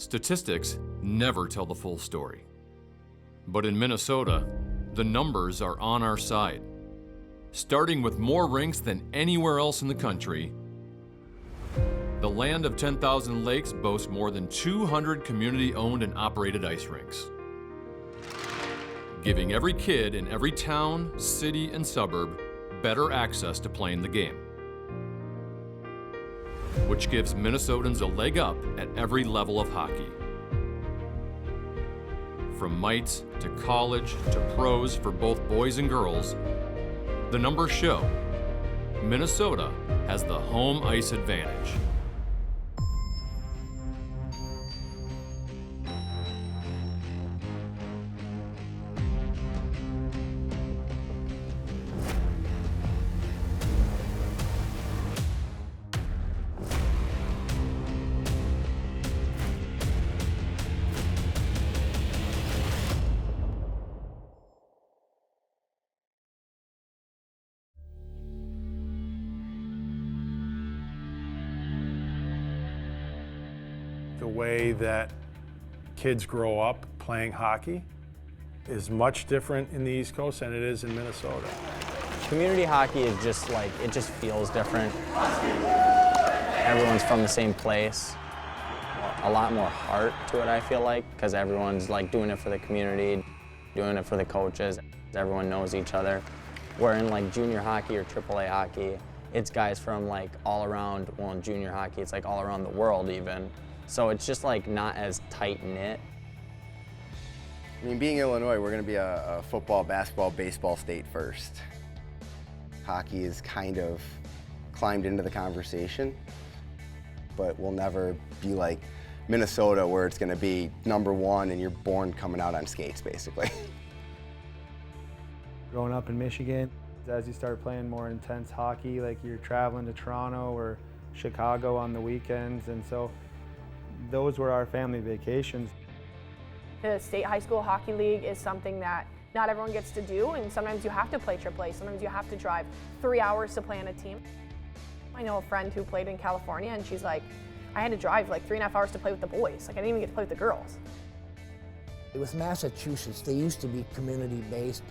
Statistics never tell the full story. But in Minnesota, the numbers are on our side. Starting with more rinks than anywhere else in the country, the land of 10,000 lakes boasts more than 200 community-owned and operated ice rinks, giving every kid in every town, city, and suburb better access to playing the game, which gives Minnesotans a leg up at every level of hockey. From mites to college to pros for both boys and girls, the numbers show Minnesota has the home ice advantage. The way that kids grow up playing hockey is much different in the East Coast than it is in Minnesota. Community hockey is just like, it just feels different. Everyone's from the same place. A lot more heart to it, I feel like, because everyone's like doing it for the community, doing it for the coaches. Everyone knows each other. Where in like junior hockey or AAA hockey, it's guys from like all around, well in junior hockey, it's like all around the world even. So it's just like not as tight-knit. I mean, being Illinois, we're going to be a football, basketball, baseball state first. Hockey is kind of climbed into the conversation, but we'll never be like Minnesota where it's going to be #1 and you're born coming out on skates, basically. Growing up in Michigan, as you start playing more intense hockey, like you're traveling to Toronto or Chicago on the weekends, and so those were our family vacations. The State High School Hockey League is something that not everyone gets to do, and sometimes you have to play AAA, sometimes you have to drive 3 hours to play on a team. I know a friend who played in California, and she's like, I had to drive like 3.5 hours to play with the boys. Like I didn't even get to play with the girls. With Massachusetts, they used to be community-based,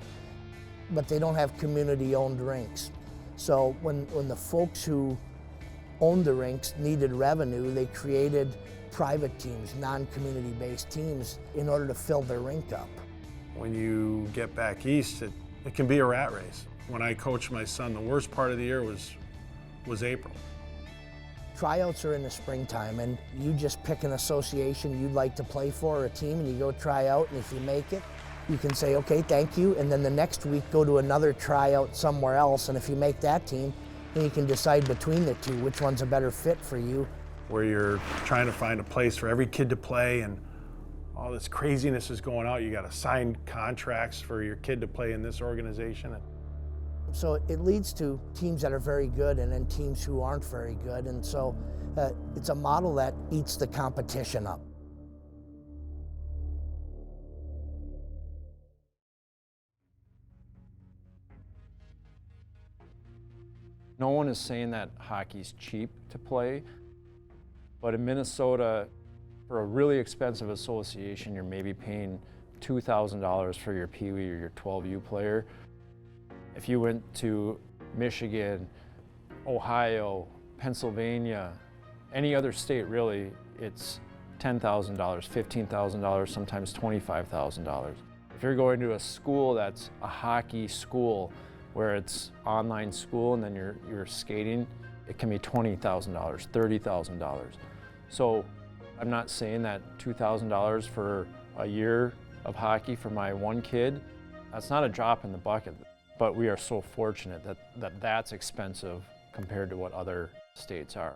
but they don't have community-owned rinks. So when the folks who owned the rinks needed revenue, they created private teams, non-community based teams, in order to fill their rink up. When you get back east, it can be a rat race. When I coached my son, the worst part of the year was April. Tryouts are in the springtime, and you just pick an association you'd like to play for, or a team, and you go try out, and if you make it, you can say, okay, thank you, and then the next week go to another tryout somewhere else, and if you make that team, then you can decide between the two which one's a better fit for you. Where you're trying to find a place for every kid to play, and all this craziness is going out. You got to sign contracts for your kid to play in this organization. So it leads to teams that are very good and then teams who aren't very good, and so it's a model that eats the competition up. No one is saying that hockey's cheap to play, but in Minnesota, for a really expensive association, you're maybe paying $2,000 for your Pee Wee or your 12U player. If you went to Michigan, Ohio, Pennsylvania, any other state really, it's $10,000, $15,000, sometimes $25,000. If you're going to a school that's a hockey school, where it's online school and then you're skating, it can be $20,000, $30,000. So I'm not saying that $2,000 for a year of hockey for my one kid, that's not a drop in the bucket. But we are so fortunate that that's expensive compared to what other states are.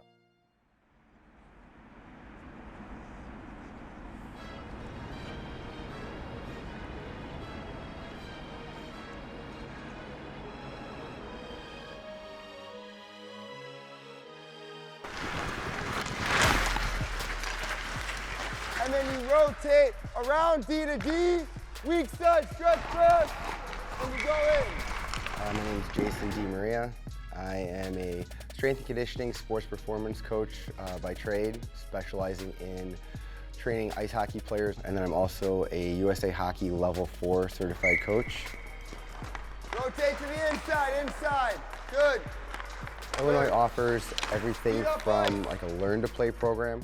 And then you rotate around D to D, weak side stretch press, and you go in. My name is Jason DiMaria. I am a strength and conditioning sports performance coach by trade, specializing in training ice hockey players, and then I'm also a USA Hockey Level 4 certified coach. Rotate to the inside, good. Illinois offers everything from like a learn to play program.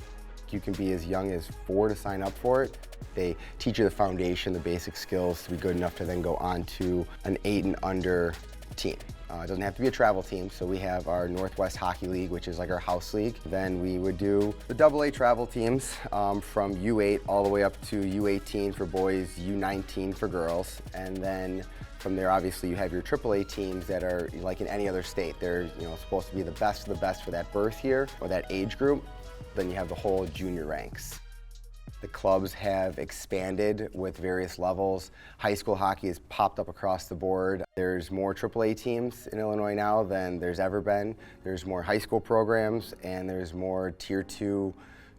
You can be as young as 4 to sign up for it. They teach you the foundation, the basic skills to be good enough to then go on to an 8 and under team. It doesn't have to be a travel team, so we have our Northwest Hockey League, which is like our house league. Then we would do the AA travel teams from U8 all the way up to U18 for boys, U19 for girls, and then from there, obviously, you have your AAA teams that are like in any other state. They're supposed to be the best of the best for that birth year or that age group. Then you have the whole junior ranks. The clubs have expanded with various levels. High school hockey has popped up across the board. There's more AAA teams in Illinois now than there's ever been. There's more high school programs, and there's more Tier 2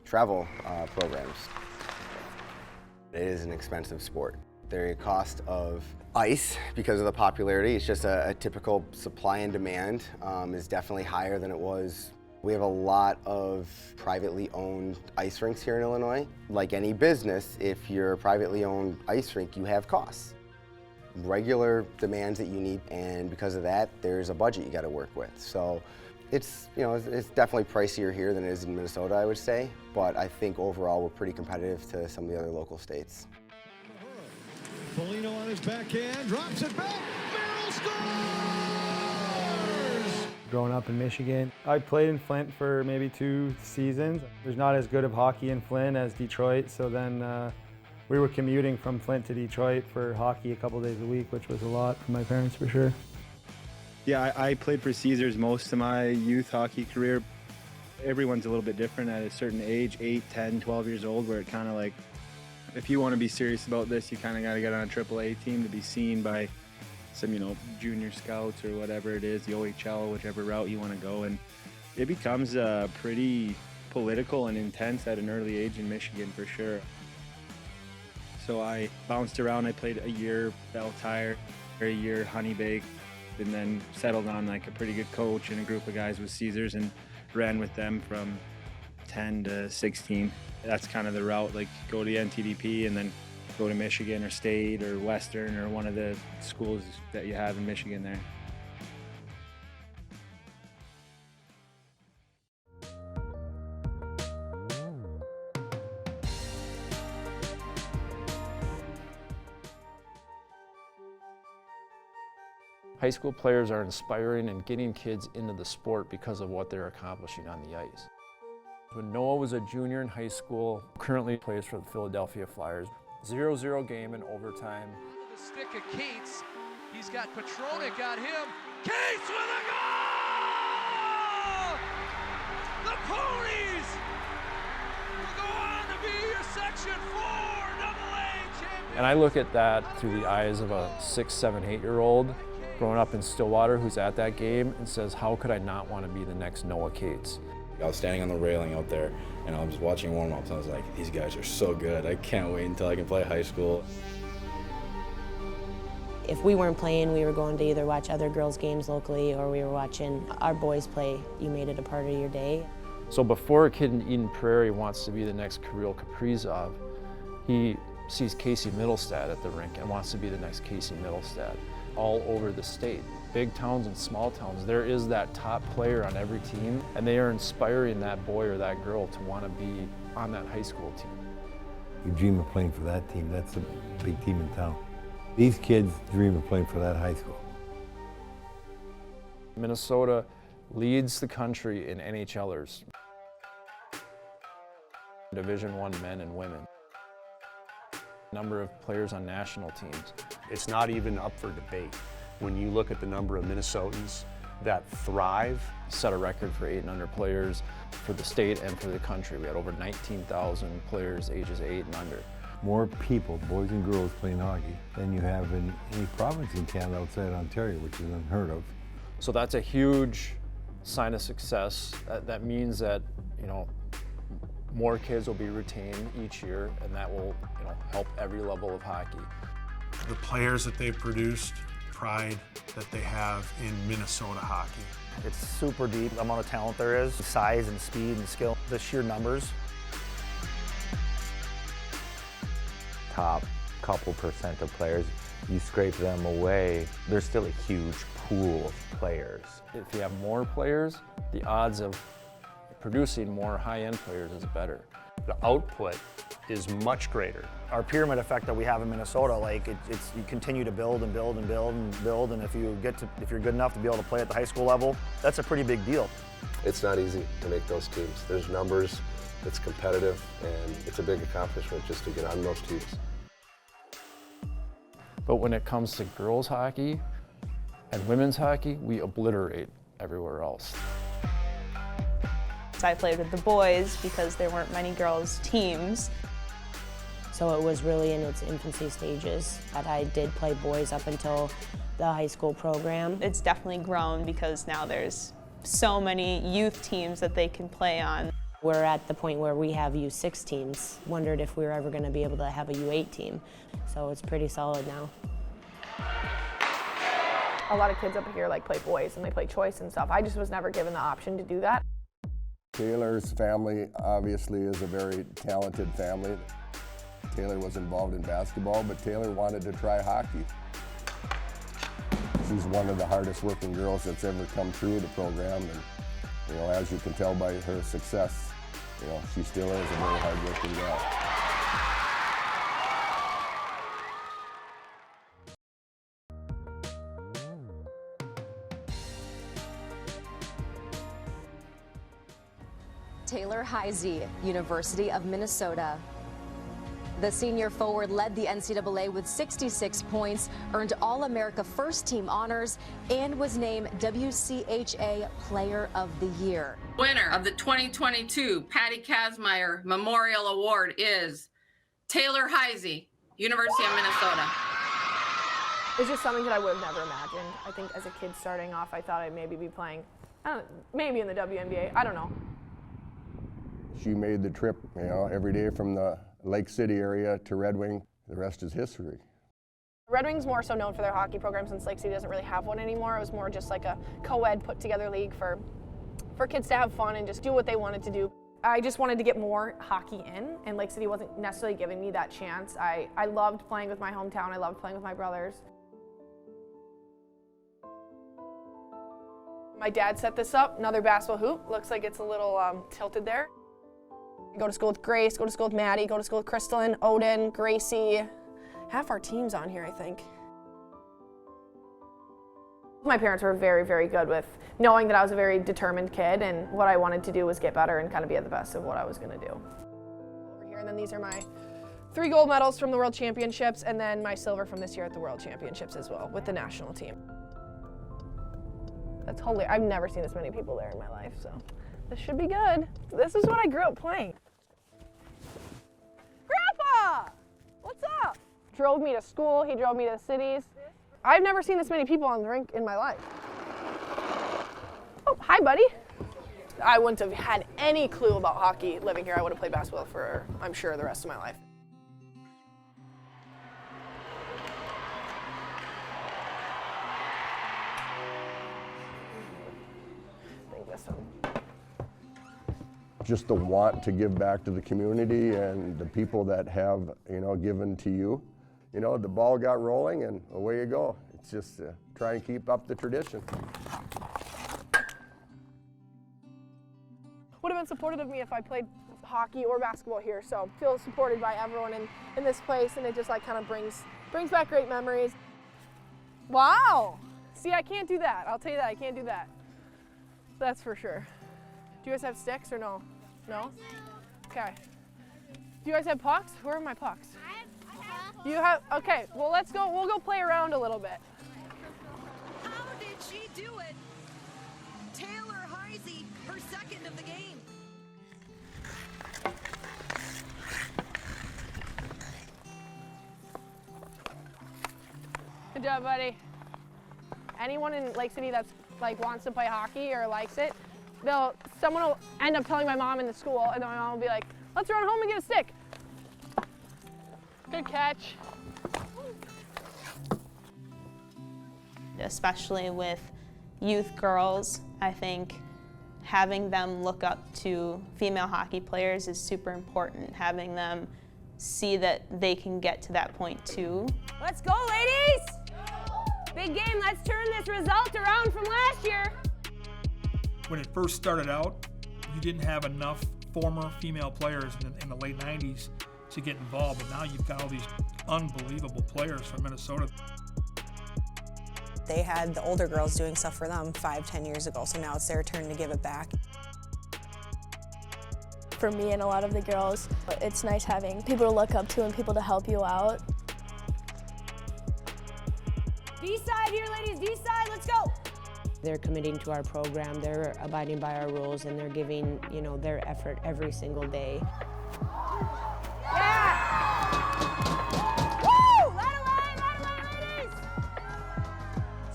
travel programs. It is an expensive sport. The cost of ice, because of the popularity, it's just a typical supply and demand, is definitely higher than it was. We have a lot of privately owned ice rinks here in Illinois. Like any business, if you're a privately owned ice rink, you have costs. Regular demands that you need, and because of that, there's a budget you got to work with. So it's definitely pricier here than it is in Minnesota, I would say, but I think overall we're pretty competitive to some of the other local states. Foligno on his backhand, drops it back, Merrill scores! Growing up in Michigan, I played in Flint for maybe 2 seasons. There's not as good of hockey in Flint as Detroit, so then we were commuting from Flint to Detroit for hockey a couple days a week, which was a lot for my parents for sure. Yeah, I played for Caesars most of my youth hockey career. Everyone's a little bit different at a certain age, 8, 10, 12 years old, where it kind of like, if you want to be serious about this, you kind of got to get on a AAA team to be seen by some, junior scouts or whatever it is, the OHL, whichever route you want to go. And it becomes pretty political and intense at an early age in Michigan for sure. So I bounced around. I played a year Bell Tire, a year Honeybake, and then settled on like a pretty good coach and a group of guys with Caesars and ran with them from 10 to 16. That's kind of the route, like go to the NTDP and then go to Michigan or State or Western or one of the schools that you have in Michigan there. High school players are inspiring and getting kids into the sport because of what they're accomplishing on the ice. When Noah was a junior in high school, currently plays for the Philadelphia Flyers. 0-0 game in overtime. The stick of Cates. He's got Petronik on him. Cates with a goal! The Ponies will go on to be your Section 4 AA champion. And I look at that through the eyes of a 6, 7, 8-year-old growing up in Stillwater who's at that game and says, how could I not want to be the next Noah Cates? I was standing on the railing out there, and I was watching warm-ups, and I was like, these guys are so good. I can't wait until I can play high school. If we weren't playing, we were going to either watch other girls' games locally or we were watching our boys play. You made it a part of your day. So before a kid in Eden Prairie wants to be the next Kirill Kaprizov, he sees Casey Middlestad at the rink and wants to be the next Casey Middlestad. All over the state, big towns and small towns, there is that top player on every team, and they are inspiring that boy or that girl to want to be on that high school team. You dream of playing for that team. That's a big team in town. These kids dream of playing for that high school. Minnesota leads the country in NHLers. Division I men and women. Number of players on national teams. It's not even up for debate. When you look at the number of Minnesotans that thrive. Set a record for 8 and under players for the state and for the country. We had over 19,000 players ages 8 and under. More people, boys and girls, playing hockey than you have in any province in Canada outside Ontario, which is unheard of. So that's a huge sign of success. That means that, more kids will be retained each year, and that will, help every level of hockey. The players that they've produced, pride that they have in Minnesota hockey. It's super deep, the amount of talent there is, size and speed and skill, the sheer numbers. top couple percent of players, you scrape them away, there's still a huge pool of players. If you have more players, the odds of producing more high-end players is better. The output is much greater. Our pyramid effect that we have in Minnesota, like it's you continue to build and build and build and build, and if you're good enough to be able to play at the high school level, that's a pretty big deal. It's not easy to make those teams. There's numbers, it's competitive, and it's a big accomplishment just to get on those teams. But when it comes to girls hockey and women's hockey, we obliterate everywhere else. I played with the boys because there weren't many girls' teams. So it was really in its infancy stages. But I did play boys up until the high school program. It's definitely grown because now there's so many youth teams that they can play on. We're at the point where we have U6 teams. Wondered if we were ever going to be able to have a U8 team. So it's pretty solid now. A lot of kids up here like play boys and they play choice and stuff. I just was never given the option to do that. Taylor's family obviously is a very talented family. Taylor was involved in basketball, but Taylor wanted to try hockey. She's one of the hardest working girls that's ever come through the program, and as you can tell by her success, she still is a very hard working girl. Taylor Heisey, University of Minnesota. The senior forward led the NCAA with 66 points, earned All-America First Team honors, and was named WCHA Player of the Year. Winner of the 2022 Patty Kazmaier Memorial Award is Taylor Heisey, University of Minnesota. It's just something that I would have never imagined. I think as a kid starting off, I thought I'd maybe be playing, maybe in the WNBA, I don't know. She made the trip, every day from the Lake City area to Red Wing. The rest is history. Red Wing's more so known for their hockey program since Lake City doesn't really have one anymore. It was more just like a co-ed put together league for kids to have fun and just do what they wanted to do. I just wanted to get more hockey in, and Lake City wasn't necessarily giving me that chance. I loved playing with my hometown. I loved playing with my brothers. My dad set this up, another basketball hoop. Looks like it's a little tilted there. Go to school with Grace, go to school with Maddie, go to school with Crystalyn, Odin, Gracie. Half our team's on here, I think. My parents were very, very good with knowing that I was a very determined kid, and what I wanted to do was get better and kind of be at the best of what I was going to do. Over here, and then these are my 3 gold medals from the World Championships, and then my silver from this year at the World Championships as well with the national team. That's hilarious. I've never seen this many people there in my life, so this should be good. This is what I grew up playing. Grandpa! What's up? Drove me to school, he drove me to the cities. I've never seen this many people on the rink in my life. Oh, hi, buddy. I wouldn't have had any clue about hockey living here. I would have played basketball for, I'm sure, the rest of my life. I think this one. Just the want to give back to the community and the people that have, given to you. The ball got rolling and away you go. It's just try and keep up the tradition. Would have been supportive of me if I played hockey or basketball here, so I feel supported by everyone in this place, and it just kind of brings back great memories. Wow! See, I can't do that. I'll tell you that, I can't do that. That's for sure. Do you guys have sticks or no? No? Okay. Do you guys have pucks? Where are my pucks? I have pucks. You have, okay, well we'll go play around a little bit. How did she do it? Taylor Heisey, her second of the game. Good job, buddy. Anyone in Lake City that's wants to play hockey or likes it, someone will end up telling my mom in the school, and then my mom will be like, let's run home and get a stick. Good catch. Especially with youth girls, I think having them look up to female hockey players is super important. Having them see that they can get to that point too. Let's go, ladies! Big game, let's turn this result around from last year. When it first started out, you didn't have enough former female players in the late 90s to get involved, but now you've got all these unbelievable players from Minnesota. They had the older girls doing stuff for them 5-10 years ago, so now it's their turn to give it back. For me and a lot of the girls, it's nice having people to look up to and people to help you out. D-side here, ladies, D-side, let's go! They're committing to our program, they're abiding by our rules, and they're giving, their effort every single day. Yeah! Woo! Ladder line, ladies!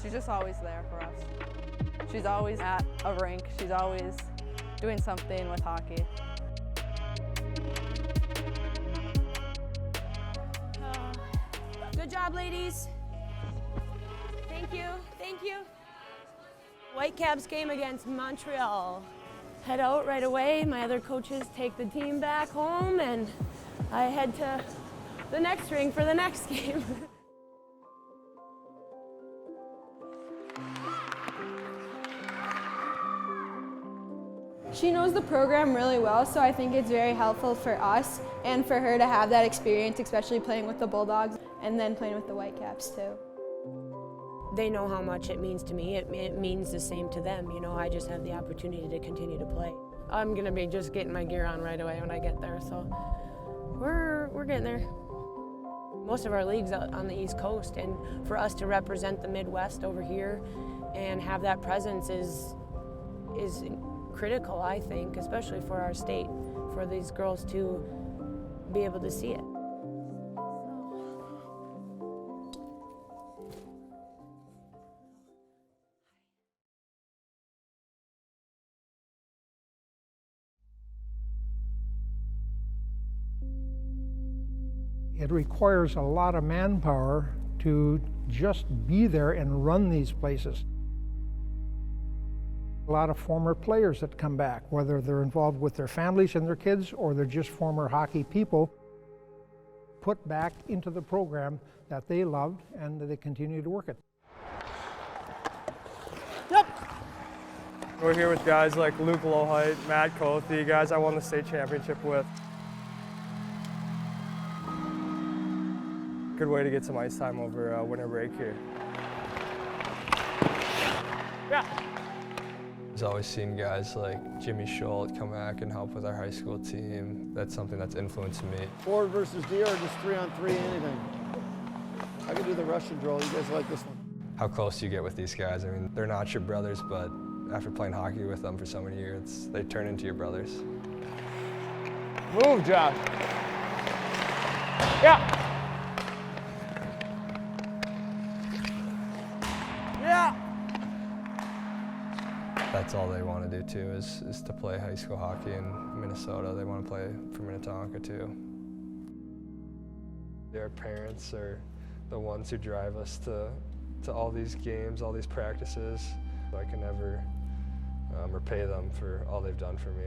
She's just always there for us. She's always at a rink. She's always doing something with hockey. Good job, ladies. Thank you, thank you. Whitecaps game against Montreal. Head out right away. My other coaches take the team back home, and I head to the next rink for the next game. She knows the program really well, so I think it's very helpful for us and for her to have that experience, especially playing with the Bulldogs and then playing with the Whitecaps too. They know how much it means to me. It means the same to them. I just have the opportunity to continue to play. I'm gonna be just getting my gear on right away when I get there, so we're getting there. Most of our leagues out on the East Coast, and for us to represent the Midwest over here and have that presence is critical, I think, especially for our state, for these girls to be able to see it. It requires a lot of manpower to just be there and run these places. A lot of former players that come back, whether they're involved with their families and their kids or they're just former hockey people, put back into the program that they loved and that they continue to work it. We're here with guys like Luke Lohite, Matt Cothy, guys I won the state championship with. Good way to get some ice time over winter break here. Yeah. I've always seen guys like Jimmy Schultz come back and help with our high school team. That's something that's influenced me. Forward versus D or just 3-on-3, anything. I can do the Russian drill. You guys like this one? How close do you get with these guys? I mean, they're not your brothers, but after playing hockey with them for so many years, they turn into your brothers. Move, Josh. Yeah. Yeah. That's all they want to do too, is to play high school hockey in Minnesota. They want to play for Minnetonka too. Their parents are the ones who drive us to all these games, all these practices. I can never repay them for all they've done for me.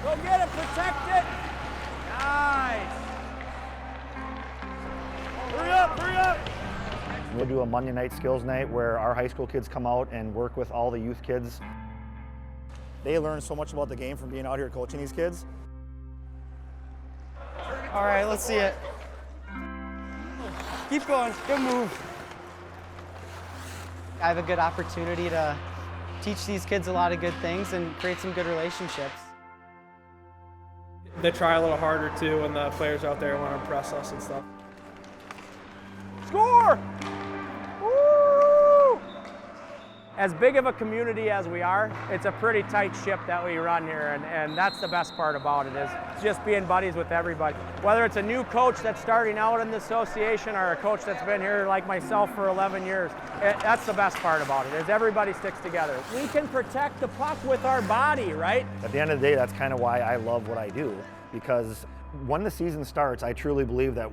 Go get it, protect it. Nice. Hurry up, hurry up. We'll do a Monday night skills night where our high school kids come out and work with all the youth kids. They learn so much about the game from being out here coaching these kids. All right, let's see it. Keep going, good move. I have a good opportunity to teach these kids a lot of good things and create some good relationships. They try a little harder too when the players out there want to impress us and stuff. Score! Woo! As big of a community as we are, it's a pretty tight ship that we run here, and that's the best part about it, is just being buddies with everybody. Whether it's a new coach that's starting out in the association or a coach that's been here like myself for 11 years, that's the best part about it, is everybody sticks together. We can protect the puck with our body, right? At the end of the day, that's kind of why I love what I do, because When the season starts, I truly believe that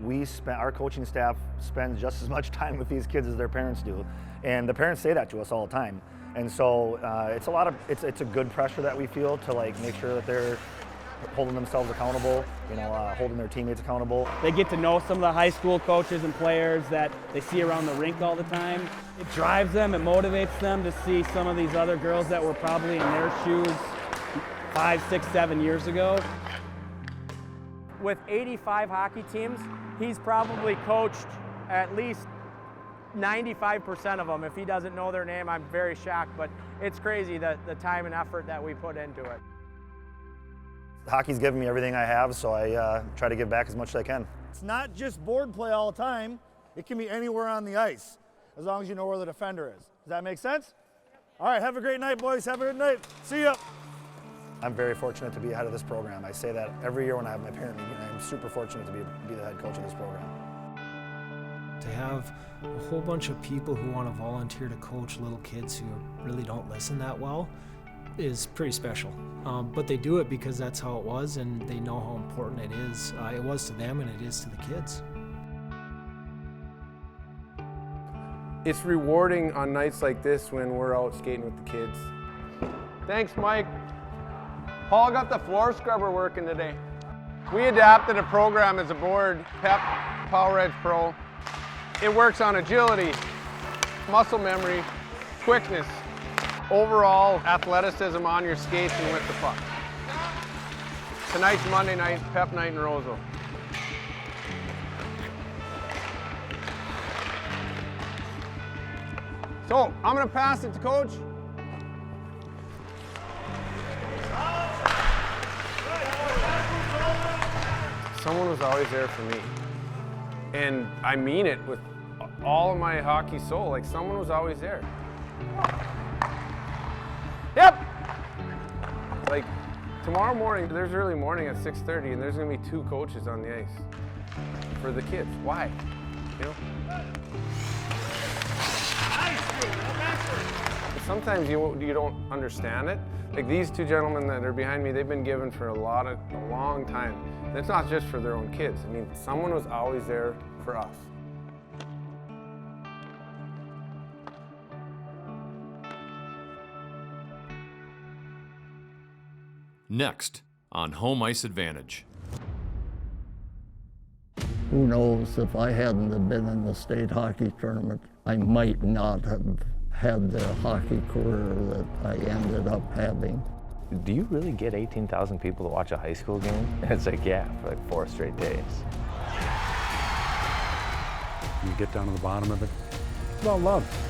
our coaching staff spends just as much time with these kids as their parents do. And the parents say that to us all the time. And so it's a good pressure that we feel to like make sure that they're holding themselves accountable, holding their teammates accountable. They get to know some of the high school coaches and players that they see around the rink all the time. It drives them, it motivates them to see some of these other girls that were probably in their shoes 5, 6, 7 years ago. With 85 hockey teams, he's probably coached at least 95% of them. If he doesn't know their name, I'm very shocked, but it's crazy the time and effort that we put into it. Hockey's given me everything I have, so I try to give back as much as I can. It's not just board play all the time. It can be anywhere on the ice, as long as you know where the defender is. Does that make sense? All right, have a great night, boys. Have a good night. See ya. I'm very fortunate to be ahead of this program. I say that every year when I have my parent meeting. I'm super fortunate to be the head coach of this program. To have a whole bunch of people who want to volunteer to coach little kids who really don't listen that well is pretty special. But they do it because that's how it was, and they know how important it is. It was to them and it is to the kids. It's rewarding on nights like this when we're out skating with the kids. Thanks, Mike. Paul got the floor scrubber working today. We adapted a program as a board, PEP, Power Edge Pro. It works on agility, muscle memory, quickness, overall athleticism on your skates and with the puck. Tonight's Monday night, PEP night in Roseville. So, I'm gonna pass it to Coach. Someone was always there for me. And I mean it with all of my hockey soul. Like, someone was always there. Yep! Like, tomorrow morning, there's early morning at 6:30, and there's gonna be 2 coaches on the ice for the kids. Why? You know? Sometimes you don't understand it. Like these 2 gentlemen that are behind me, they've been given for a long time. And it's not just for their own kids. I mean, someone was always there for us. Next on Home Ice Advantage. Who knows, if I hadn't have been in the state hockey tournament, I might not have had the hockey career that I ended up having. Do you really get 18,000 people to watch a high school game? It's like, yeah, for like 4 straight days. You get down to the bottom of it, well, love.